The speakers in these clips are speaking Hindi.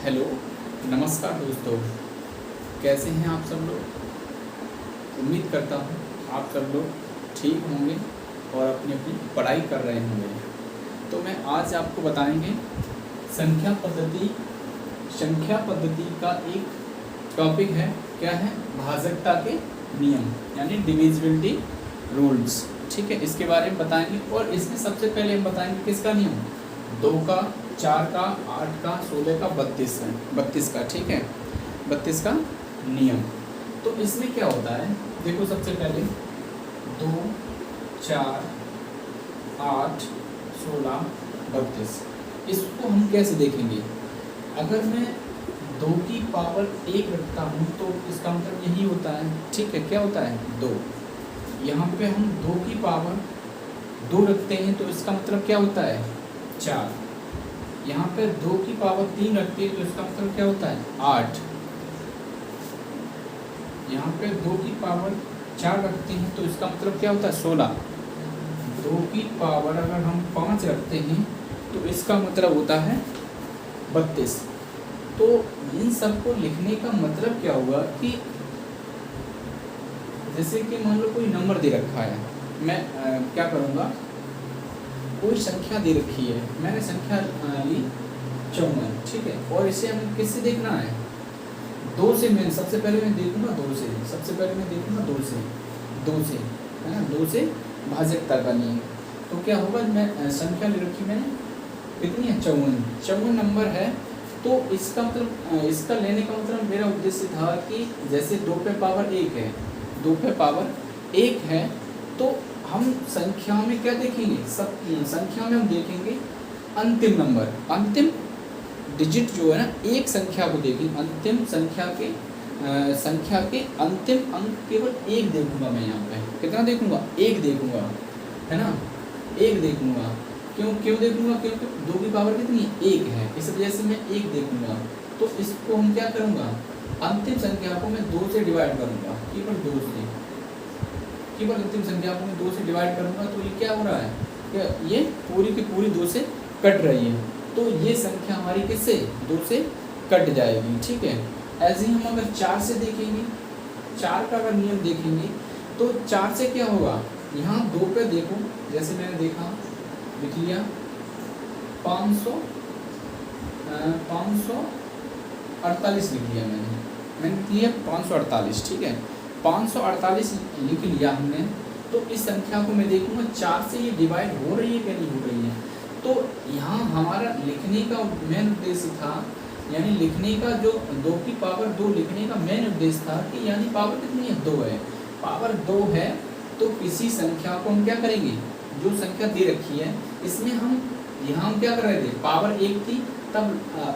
हेलो, नमस्कार दोस्तों। कैसे हैं आप सब लोग। उम्मीद करता हूँ आप सब लोग ठीक होंगे और अपनी अपनी पढ़ाई कर रहे होंगे। तो मैं आज आपको बताएंगे संख्या पद्धति का एक टॉपिक है। क्या है? भाजकता के नियम यानी डिविजिबिलिटी रूल्स। ठीक है, इसके बारे में बताएंगे। और इसमें सबसे पहले हम बताएंगे किसका नियम? 2 का, 4 का, 8 का, 16 का, 32 का। ठीक है, 32 का नियम। तो इसमें क्या होता है, देखो सबसे पहले 2, 4, 8, 16, 32। इसको हम कैसे देखेंगे? अगर मैं 2 की पावर 1 रखता हूँ तो इसका मतलब यही होता है। ठीक है, क्या होता है? 2। यहाँ पे हम 2 की पावर 2 रखते हैं तो इसका मतलब क्या होता है? 4। यहाँ पे 2 की पावर 3 रखते हैं तो इसका मतलब क्या होता है? 8। यहाँ पे 2 की पावर 4 रखते हैं तो इसका मतलब क्या होता है? 16। 2 की पावर अगर हम 5 रखते हैं तो इसका मतलब होता है 32। तो इन सबको लिखने का मतलब क्या हुआ कि जैसे कि मान लो कोई नंबर दे रखा है, मैं क्या करूँगा, कोई संख्या दे रखी है, मैंने संख्या ली 54। ठीक है, और इसे हमें किससे देखना है? 2 से। मैं सबसे पहले मैं देखूंगा 2 से, है ना, 2 से भाजकता का नियम। तो क्या होगा, मैं संख्या ले रखी मैंने, कितनी है? 54 नंबर है। तो इसका मतलब, इसका लेने का मतलब मेरा उद्देश्य था कि जैसे 2 पे पावर 1 है, 2 पे पावर 1 है, तो हम संख्या में क्या देखेंगे? सब संख्या में हम देखेंगे अंतिम नंबर, अंतिम डिजिट जो है ना, एक संख्या को देखेंगे। अंतिम संख्या के अंतिम अंक केवल 1 देखूंगा मैं। यहाँ पे कितना देखूंगा? 1 देखूंगा, है ना, 1 देखूंगा। क्यों देखूंगा? क्योंकि 2 की पावर कितनी है? 1 है, इस वजह से मैं 1 देखूंगा। तो इसको हम क्या करूँगा? अंतिम संख्या को मैं 2 से डिवाइड करूँगा, केवल 2 से, केवल अंतिम संख्या को मैं 2 से डिवाइड करूँगा। तो ये क्या हो रहा है? क्या ये पूरी की पूरी 2 से कट रही है। तो ये संख्या हमारी किससे? 2 से कट जाएगी। ठीक है, ऐसे ही हम अगर 4 से देखेंगे, 4 का अगर नियम देखेंगे तो 4 से क्या होगा? यहाँ 2 पे देखो, जैसे मैंने देखा, लिख लिया 548 लिख लिया मैंने लिख लिया 548। ठीक है, 548 लिख लिया हमने। तो इस संख्या को मैं देखूंगा 4 से ये डिवाइड हो रही है क्या नहीं हो रही है। तो यहाँ हमारा लिखने का मेन उद्देश्य था, यानी लिखने का जो 2 की पावर 2 लिखने का मेन उद्देश्य था कि यानी पावर कितनी है? 2 है। पावर 2 है तो किसी संख्या को हम क्या करेंगे? जो संख्या दे रखी है इसमें हम, यहाँ हम क्या कर रहे थे? पावर 1 थी तब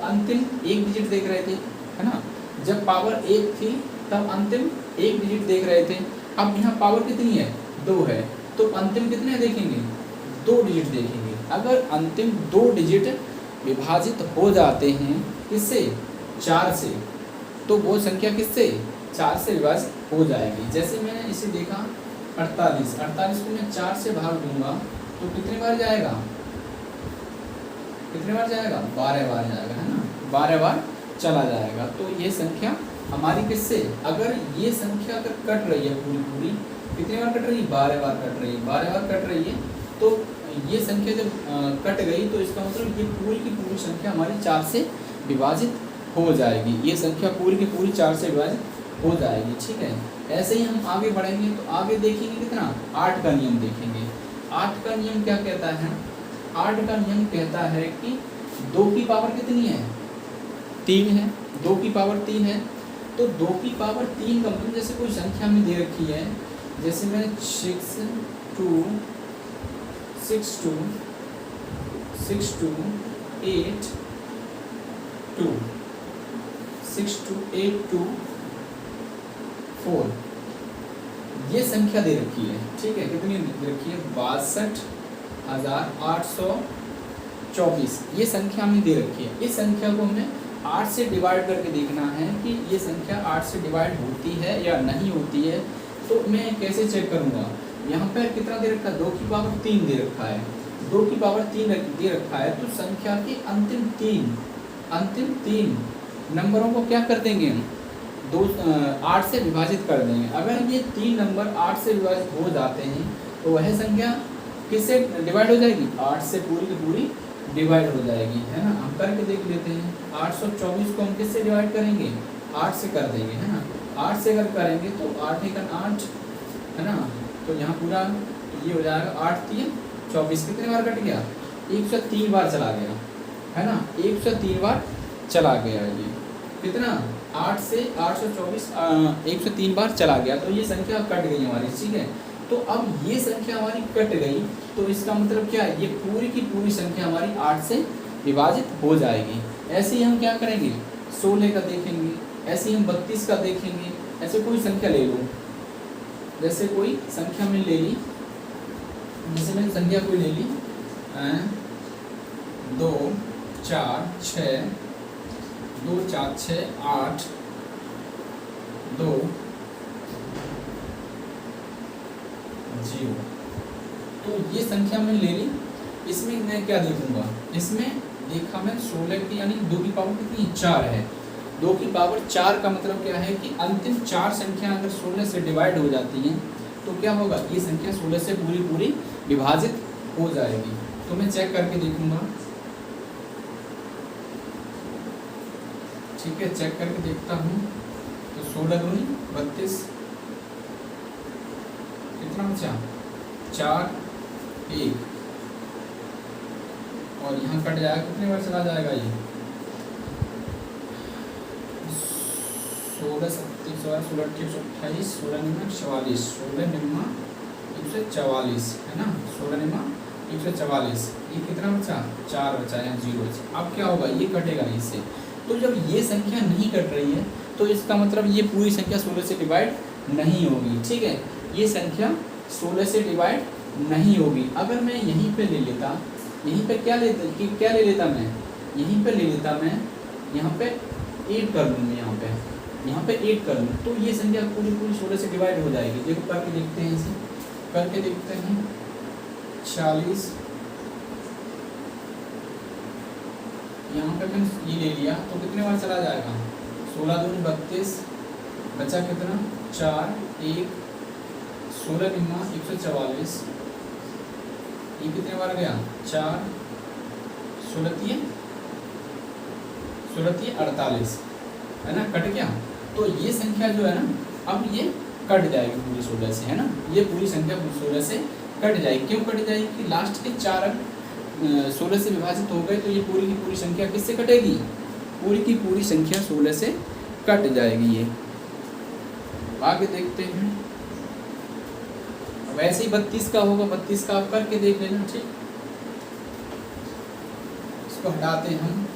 अंतिम 1 डिजिट देख रहे थे, है ना। जब पावर 1 थी तब अंतिम 1 डिजिट देख रहे थे। अब यहाँ पावर कितनी है? 2 है, तो अंतिम कितने देखेंगे? 2 डिजिट देखेंगे। अगर अंतिम 2 डिजिट विभाजित हो जाते हैं किससे? 4 से, तो वो संख्या किससे? 4 से विभाजित हो जाएगी। जैसे मैंने इसे देखा 48 को मैं 4 से भाग दूंगा तो कितने बार जाएगा? 12 बार जाएगा, है ना, 12 बार चला जाएगा। तो ये संख्या हमारी किससे? अगर ये संख्या अगर कट रही है पूरी, कितने बार कट रही है? 12 बार कट रही है। तो ये संख्या जब कट गई तो इसका मतलब ये पूरी की पूरी संख्या हमारी 4 से विभाजित हो जाएगी। ये संख्या पूरी की पूरी 4 से विभाजित हो जाएगी। ठीक है, ऐसे ही हम आगे बढ़ेंगे तो आगे देखेंगे कितना? 8 का नियम देखेंगे। 8 का नियम क्या कहता है? 8 का नियम कहता है कि 2 की पावर कितनी है? 3 है। 2 की पावर 3 है, तो 2 की पावर 3 का मतलब जैसे कोई संख्या में दे रखी है, जैसे मैंने 6 2 8 2 4 ये संख्या दे रखी है। ठीक है, कितनी दे रखी है? 62,824 ये संख्या में दे रखी है। इस संख्या को हमें 8 से डिवाइड करके देखना है कि ये संख्या 8 से डिवाइड होती है या नहीं होती है। तो मैं कैसे चेक करूँगा? यहाँ पर कितना दे रखा है? 2 की पावर 3 दे रखा है। 2 की पावर 3 दे रखा है तो संख्या के अंतिम 3 नंबरों को क्या कर देंगे हम, 8 से विभाजित कर देंगे। अगर ये 3 नंबर 8 से विभाजित हो जाते हैं तो वह संख्या किससे डिवाइड हो जाएगी, 8 से पूरी की पूरी डिवाइड हो जाएगी, है ना। हम करके देख लेते हैं। 824 को हम किससे डिवाइड करेंगे, 8 से कर देंगे, है ना। 8 से अगर करेंगे तो 8 एकन 8, है ना। तो यहाँ पूरा ये हो जाएगा 8 3 24, कितने बार कट गया, 103 बार चला गया, है ना। 103 बार चला गया ये, कितना 8 से 824 103 बार चला गया। तो ये संख्या कट गई हमारी, ठीक है। तो अब ये संख्या हमारी कट गई तो इसका मतलब क्या है, ये पूरी की पूरी संख्या हमारी 8 से विभाजित हो जाएगी। ऐसे ही हम क्या करेंगे, 16 का देखेंगे, ऐसे ही हम 32 का देखेंगे। ऐसे कोई संख्या ले लो, जैसे कोई संख्या में ले ली, जैसे मैंने संख्या कोई ले ली 2 4 6 2 4 6 8 2 0। तो ये संख्या मैंने ले ली। इसमें मैं क्या देखूंगा, इसमें देखा मैं 16 की यानी 2 की पावर कितनी 4 है। 2 की पावर 4 का मतलब क्या है कि अंतिम 4 संख्या अगर 16 से डिवाइड हो जाती हैं तो क्या होगा, ये संख्या 16 से पूरी पूरी विभाजित हो जाएगी। तो मैं चेक करके देखूंगा, ठीक है, चेक करके देखता हूँ। तो 16 दूनी 32, कितना बचा 4 1, और यहाँ कट जाएगा, कितने बार चला जाएगा ये 16 37 16 28 16 निम्मा 44 16 निम्मा 144, है ना। 16 निम्मा 144, ये कितना बचा 4 बचा, यहाँ 0 बचा। अब क्या होगा, ये कटेगा इससे। तो जब ये संख्या नहीं कट रही है तो इसका मतलब ये पूरी संख्या 16 से डिवाइड नहीं होगी, ठीक है। ये संख्या 16 से डिवाइड नहीं होगी। अगर मैं यहीं पे ले लेता, यहीं पे क्या ले लेता मैं, यहीं पे ले लेता मैं, यहाँ पे 8 कर लूँ, यहाँ पे 8 कर लूँ, तो ये संख्या पूरी पूरी 16 से डिवाइड हो जाएगी। देखो करके देखते हैं, इसे करके देखते हैं। 40, यहाँ पे मैंने ये ले लिया तो कितने बार चला जाएगा, 16 दूनी 32, बचा कितना 4 1, 16 निम्मा 144, ये कितने बार गया 4 16 3 48, है ना, कट गया। तो ये संख्या जो है ना, अब ये कट जाएगी पूरी 16 से, है ना। ये पूरी संख्या पूरी 16 से कट जाएगी। क्यों कट जाएगी कि लास्ट के 4 अंक 16 से विभाजित हो गए, तो ये पूरी की पूरी संख्या किससे कटेगी, पूरी की पूरी संख्या 16 से कट जाएगी। ये आगे देखते हैं। वैसे ही 32 का होगा, 32 का आप करके देख लेना, ठीक। इसको हटाते हैं हम।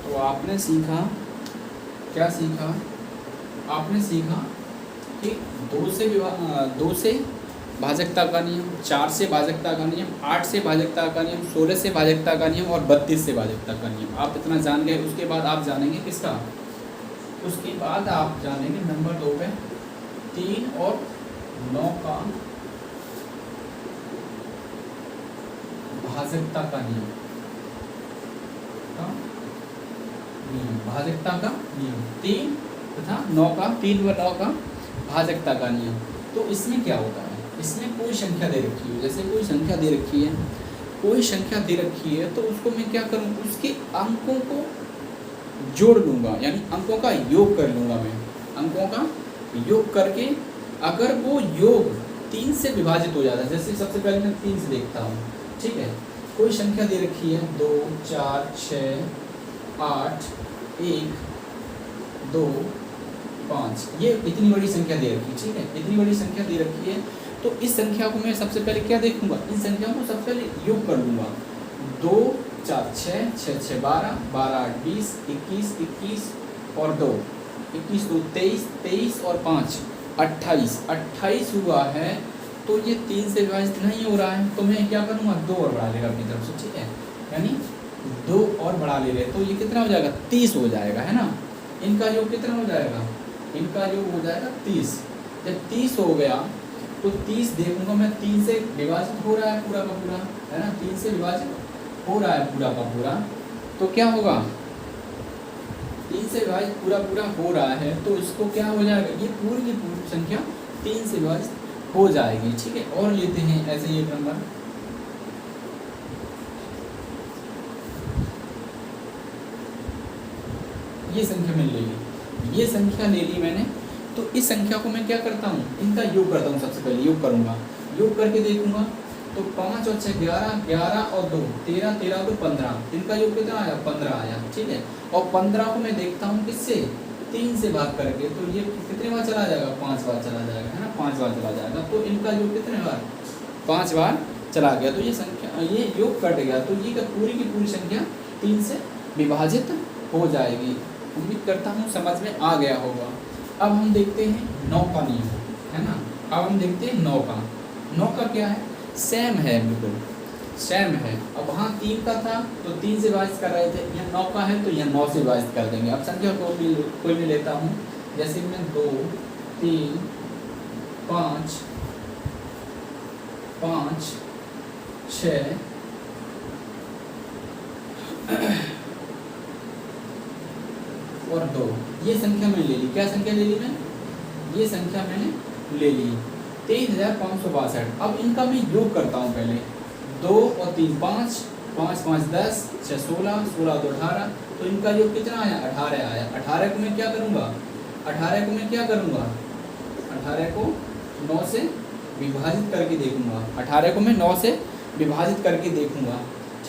तो आपने सीखा, क्या सीखा, आपने सीखा कि 2 से भाजकता का नियम, 4 से भाजकता का नियम, 8 से भाजकता का नियम, 16 से भाजकता का नियम और 32 से भाजकता का नियम। आप इतना जान गए। उसके बाद आप जानेंगे किसका, उसके बाद आप जानेंगे नंबर 2 पे 3 और 9 का भाजकता का नियम, भाजकता का नियम 3 तथा 9 का 3 व 9 का भाजकता का नियम। तो इसमें क्या होता है, इसमें कोई संख्या दे रखी है, जैसे कोई संख्या दे रखी है, कोई संख्या दे रखी है, तो उसको मैं क्या करूँ, उसके अंकों को जोड़ लूँगा, यानी अंकों का योग कर लूँगा। मैं अंकों का योग करके अगर वो योग 3 से विभाजित हो जाता है, जैसे सबसे पहले मैं 3 से देखता हूँ, ठीक है। कोई संख्या दे रखी है 2 4 6 8 1 2 5, ये इतनी बड़ी संख्या दे रखी है, ठीक है, इतनी बड़ी संख्या दे रखी है। तो इस संख्या को मैं सबसे पहले क्या देखूंगा, इन संख्याओं को सबसे पहले योग कर लूँगा। 2 4 6 6 6 12 12 8 20 21 21 और 2 21 2 23, 23 और 5 28, 28 हुआ है। तो ये 3 से विभाजित नहीं हो रहा है, तो मैं क्या करूँगा, 2 और बढ़ा लेगा अपनी तरफ से, ठीक है, यानी 2 और बढ़ा ले रहे, तो ये कितना हो जाएगा, 30 हो जाएगा, है ना। इनका योग कितना हो जाएगा, इनका योग हो जाएगा 30। जब 30 हो गया तो 30 देखूंगा मैं, 3 से विभाजित हो रहा है पूरा का पूरा, है ना, 3 से विभाजित हो रहा है पूरा का पूरा, तो क्या होगा, 3 से विभाजित पूरा पूरा हो रहा है, तो इसको क्या हो जाएगा, ये पूरी की पूरी संख्या 3 से विभाजित हो जाएगी, ठीक है। और लेते हैं ऐसे ही एक नंबर, ये संख्या मैंने ले ली, ये संख्या ले ली मैंने, तो इस संख्या को मैं क्या करता हूँ, इनका योग करता हूँ, सबसे पहले योग करूँगा, योग करके देखूंगा, तो 5 और 6 11, 11 और 2 13, 13 तो 15, इनका योग कितना आया, 15 आया, ठीक है। और 15 को मैं देखता हूँ किससे, 3 से भाग करके, तो ये कितने बार चला जाएगा, 5 बार चला जाएगा, है ना, 5 बार चला जाएगा, तो इनका योग कितने बार, 5 बार चला गया, तो ये संख्या, ये योग कट गया, तो ये पूरी की पूरी संख्या 3 से विभाजित हो जाएगी। उम्मीद करता हूँ समझ में आ गया होगा। अब हम देखते हैं 9 का नियम, है ना। अब हम देखते हैं 9 का, 9 का क्या है, सेम है, बिल्कुल सेम है। अब वहाँ 3 का था तो 3 से विभाजित कर रहे थे, यहाँ 9 का है तो यहाँ 9 से विभाजित कर देंगे। अब संख्या कोई भी लेता हूँ, जैसे मैं 2 3 5 5 6 और 2, ये संख्या मैंने ले ली, क्या संख्या ले ली मैं, ये संख्या मैंने ले ली 23,562। अब इनका मैं योग करता हूँ पहले, 2 और 3 5, 5 5 10, 6 16, 16 2 18, तो इनका योग कितना आया, 18 आया। 18 को मैं क्या करूँगा, 18 को मैं क्या करूँगा, 18 को 9 से विभाजित करके देखूँगा, 18 को मैं 9 से विभाजित करके देखूँगा,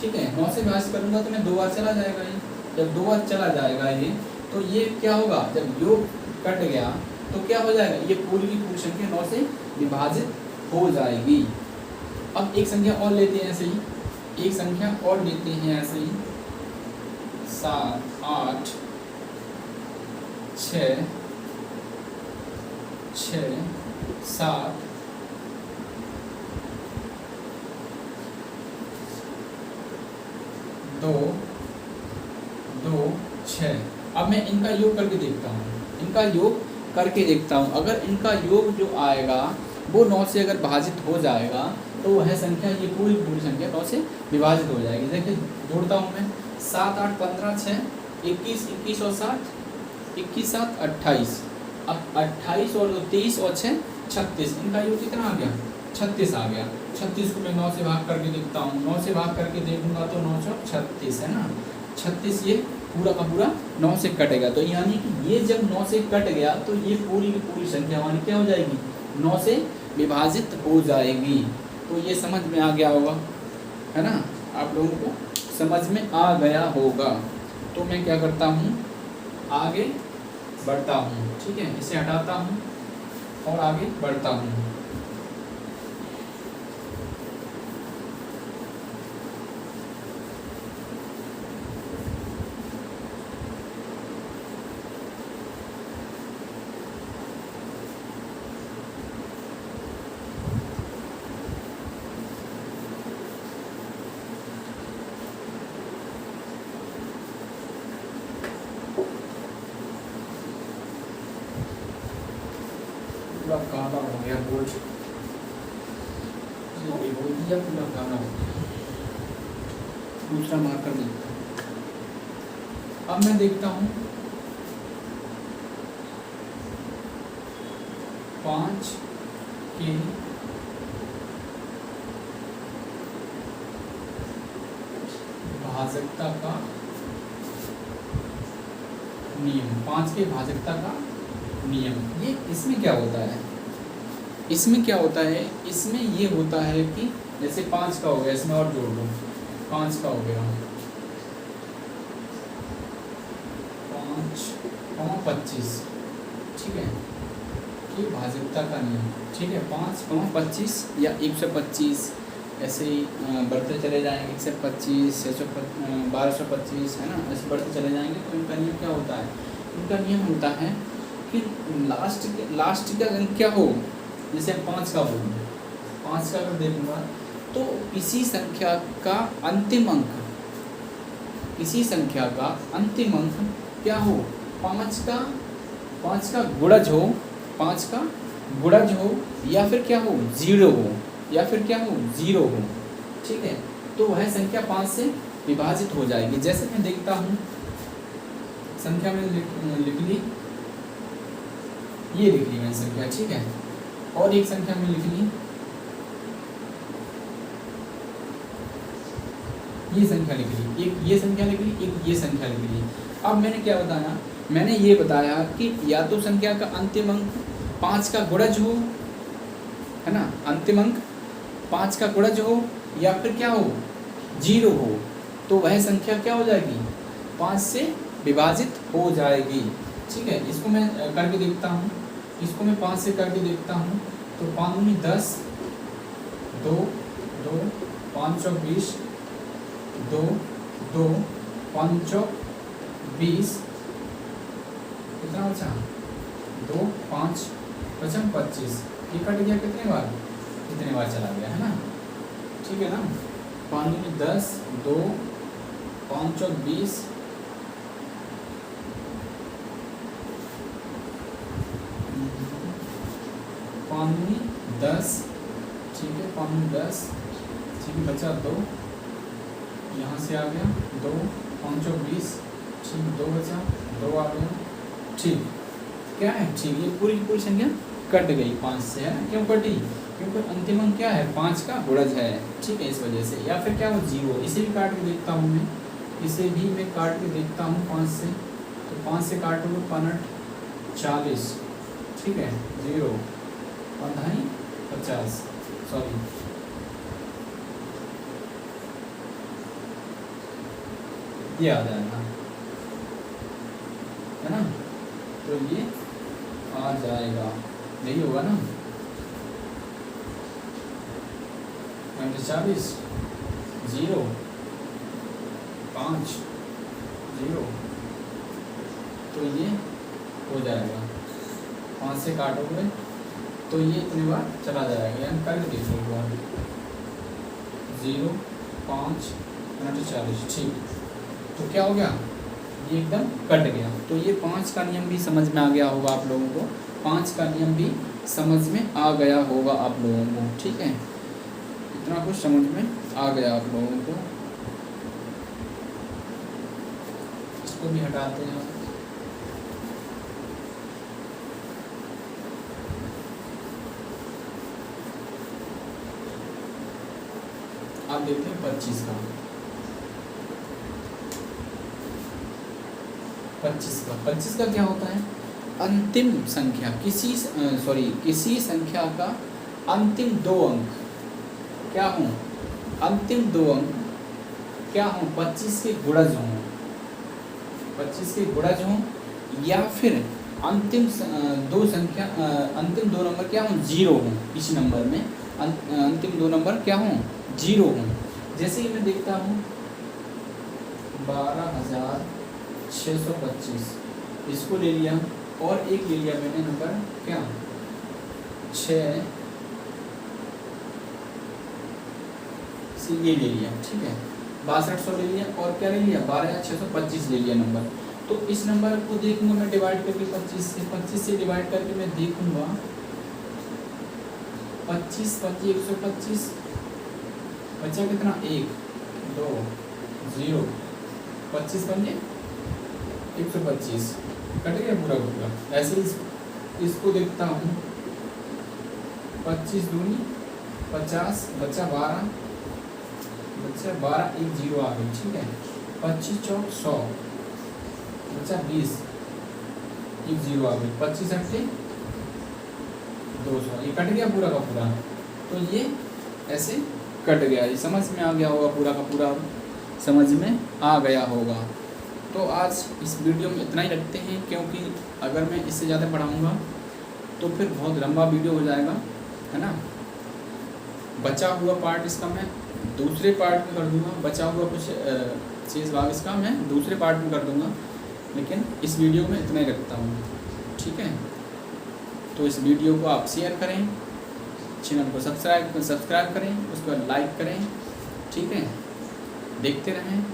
ठीक है। 9 से विभाजित करूँगा तो मैं 2 बार चला जाएगा ये, जब 2 बार चला जाएगा ये, तो ये क्या होगा, जब योग कट गया तो क्या हो जाएगा, ये पूरी की पूरी संख्या 9 से विभाजित हो जाएगी। अब एक संख्या और लेते हैं ऐसे ही, एक संख्या और लेते हैं ऐसे ही, 7 8 6 6 7 2 2 6। अब मैं इनका योग करके देखता हूँ, इनका योग करके देखता हूँ, अगर इनका योग जो आएगा वो 9 से अगर विभाजित हो जाएगा तो वह संख्या, ये पूरी पूरी संख्या 9 से विभाजित हो जाएगी। देखिए जोड़ता हूँ मैं, 7 8 15 6 21 21 और 7, 21 7 28, अब 28 और 23 और 6 36, इनका योग कितना आ गया, 36 आ गया। 36 को मैं 9 से भाग करके देखता हूँ, 9 से भाग करके देखूंगा तो 9 6 36 है ना, 36 ये पूरा का पूरा 9 से कटेगा, तो यानी कि ये जब 9 से कट गया तो ये पूरी की पूरी संख्या हमारी क्या हो जाएगी, 9 से विभाजित हो जाएगी। तो ये समझ में आ गया होगा, है ना, आप लोगों को समझ में आ गया होगा। तो मैं क्या करता हूँ, आगे बढ़ता हूँ, ठीक है, इसे हटाता हूँ और आगे बढ़ता हूँ। पूरा काला हो गया बोझ, बोल दिया पूरा काला हो गया। दूसरा मार्कर देखता हूँ, अब मैं देखता हूँ 5 के भाजकता का नियम, 5 के भाजकता का नियम। ये इसमें क्या होता है, इसमें क्या होता है, इसमें ये होता है कि जैसे 5 का हो गया, इसमें और जोड़ लो, 5 का हो गया 5 25, ठीक है, ये भाजकता का नियम, ठीक है। 5 25 या 125 ऐसे ही बढ़ते चले जाएंगे, 125 1225 है ना, ऐसे बढ़ते चले जाएंगे। तो इनका नियम क्या होता है, उनका नियम होता है कि लास्ट का अंक क्या हो, जैसे 5 का हो, 5 का अगर देखूंगा तो किसी संख्या का अंतिम अंक, किसी संख्या का अंतिम अंक क्या हो, 5 का गुणज हो, 5 का गुणज हो, या फिर क्या हो 0 हो, या फिर क्या हो 0 हो, ठीक है। तो वह संख्या 5 से विभाजित हो जाएगी। जैसे मैं देखता हूँ संख्या में लिख ली, ये लिख ली मैंने संख्या, ठीक है, और एक संख्या में लिख ली, ये संख्या लिख ली, एक ये संख्या लिख ली, एक ये संख्या लिख ली। अब मैंने क्या बताया, मैंने ये बताया कि या तो संख्या का अंतिम अंक 5 का गुणज हो, है ना, अंतिम अंक 5 का गुणज हो, या फिर क्या हो 0 हो, तो वह संख्या क्या हो जाएगी, 5 से विभाजित हो जाएगी, ठीक है। इसको मैं करके देखता हूँ, इसको मैं 5 से करके देखता हूँ, तो 5 दूनी 10, 2 2 5 चौक 20, 2 2 5 चौक 20, कितना बचा, 2 5 बचा 25, ये कट गया कितने बार चला गया, है ना, ठीक है ना। 5 दूनी 10, 2 5 चौक 20, 5 दूनी 10, ठीक है, 5 दूनी 10, ठीक है, बचा 2, यहाँ से आ गया 2 5 चौक 20, ठीक, 2 बचा, 2 आ गया, ठीक, क्या है, ठीक, ये पूरी की पूरी संख्या कट गई 5 से, है ना। क्यों कटी, क्योंकि अंतिम अंक क्या है, 5 का गुणज है, ठीक है, इस वजह से। या फिर क्या हो 0, इसे भी काट के देखता हूँ मैं, इसे भी मैं काट के देखता हूँ 5 से, तो 5 से काटोगे 5 40, ठीक है, 0 5 50, सॉरी, ये आ जाएगा, है ना, तो ये आ जाएगा, यही होगा ना, 40 0 5 0, तो ये हो जाएगा, 5 से काटोगे तो ये इतने बार चला जाएगा, यानी करके देखो एक बार, 0 5 40, ठीक, तो क्या हो गया, ये एकदम कट गया। तो ये 5 का नियम भी समझ में आ गया होगा आप लोगों को, 5 का नियम भी समझ में आ गया होगा आप लोगों को, ठीक है, इतना कुछ समझ में आ गया आप लोगों को। इसको भी हटाते हैं, आप देखते हैं 25 का, 25 का क्या होता है, अंतिम संख्या, किसी संख्या का अंतिम 2 अंक क्या हों, अंतिम 2 अंक क्या हों, 25 के गुणज हों, 25 के गुणज हों, या फिर अंतिम 2 संख्या, अंतिम 2 नंबर क्या हों 0 हों, इसी नंबर में अंतिम 2 नंबर क्या हों 0 हों। जैसे कि मैं देखता हूँ 12,625, इसको ले लिया, और एक ले लिया मैंने नंबर क्या 6, ये ले लिया, ठीक है, 6200 ले लिया, और क्या ले लिया 12,625 ले लिया नंबर। तो इस नंबर को देखूंगा मैं डिवाइड करके 25 से डिवाइड करके मैं देखूंगा 25 125, बचा कितना 1 2 0, 25 बने 125, कट गया पूरा। ऐसे इसको देखता हूँ 25 दूनी 50, बचा 12, एक 0 आ गई, ठीक है, 25 चौक 100, बचा 20, एक 0 आ गई, 25 अट्ठे 200, ये कट गया पूरा का पूरा। तो ये ऐसे कट गया, ये समझ में आ गया होगा, पूरा का पूरा समझ में आ गया होगा। तो आज इस वीडियो में इतना ही रखते हैं, क्योंकि अगर मैं इससे ज़्यादा पढ़ाऊँगा तो फिर बहुत लंबा वीडियो हो जाएगा, है ना। बचा हुआ पार्ट इसका मैं दूसरे पार्ट में कर दूंगा, बचा हुआ कुछ शेष भाग इसका मैं दूसरे पार्ट में कर दूंगा। लेकिन इस वीडियो में इतना ही रखता हूँ, ठीक है। तो इस वीडियो को आप शेयर करें, चैनल को सब्सक्राइब करें, उसको लाइक करें, ठीक है। देखते रहें।